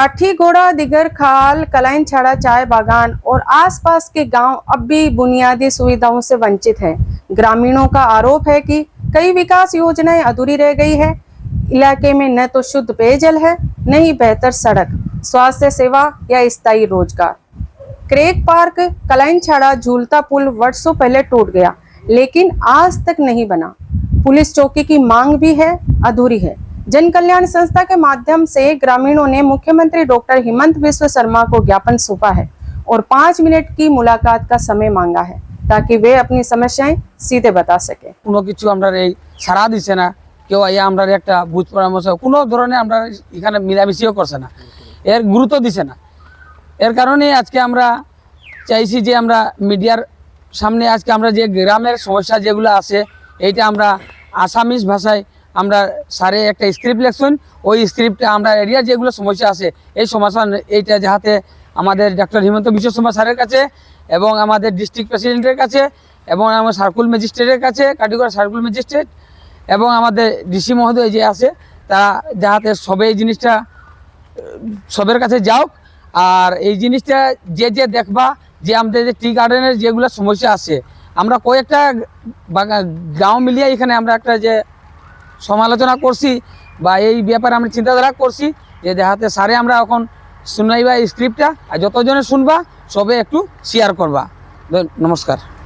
काठी घोड़ा दिगर खाल कलाइन छड़ा चाय बागान और आसपास के गांव अब भी बुनियादी सुविधाओं से वंचित हैं। ग्रामीणों का आरोप है कि कई विकास योजनाएं अधूरी रह गई है। इलाके में न तो शुद्ध पेयजल है, न ही बेहतर सड़क, स्वास्थ्य सेवा या स्थायी रोजगार। क्रेक पार्क कलाइन छड़ा झूलता पुल वर्षों पहले टूट गया, लेकिन आज तक नहीं बना। पुलिस चौकी की मांग भी है, अधूरी है। जन कल्याण संस्था के माध्यम से ग्रामीणों ने मुख्यमंत्री डॉक्टर हिमंत बिस्वा शर्मा को ज्ञापन सौंपा है और 5 मिनट की मुलाकात का समय मांगा है, ताकि वे अपनी समस्याएं सीधे बता सके। কোনো কিছু আমরা এই সারা দিছে না, কেউ আইয়া আমরা একটা বুঝ পরামর্শ কোনো ধরনের আমরা এখানে মিলামিশিও করছে না, এর গুরুত্ব দিছে না। এর কারণে আজকে আমরা চাইছি যে আমরা মিডিয়ার সামনে আজকে আমরা যে গ্রামের সমস্যা যেগুলো আছে এইটা আমরা আসামিজ ভাষায় আমরা স্যারে একটা স্ক্রিপ্ট লেখছেন, ওই স্ক্রিপ্টে আমরা এরিয়ার যেগুলো সমস্যা আছে এই সমস্যা এইটা যাতে আমাদের ডক্টর হিমন্ত বিশ্ব শর্মা স্যারের কাছে এবং আমাদের ডিস্ট্রিক্ট প্রেসিডেন্টের কাছে এবং আমার সার্কুল ম্যাজিস্ট্রেটের কাছে, কাটিগড়া সার্কুল ম্যাজিস্ট্রেট এবং আমাদের ডিসি মহোদয় যে আছে তারা যাতে সবে এই জিনিসটা সবের কাছে যাও। আর এই জিনিসটা যে দেখবা যে আমাদের যে টি গার্ডেনের যেগুলো সমস্যা আছে আমরা কয়েকটা গাঁও মিলিয়ে এখানে আমরা একটা যে সমালোচনা করছি বা এই ব্যাপারে আমরা চিন্তাধারা করছি যে দেখাতে সারে আমরা এখন শুনাইবা এই স্ক্রিপ্টটা, আর যতজনে শুনবা সবে একটু শেয়ার করবা। নমস্কার।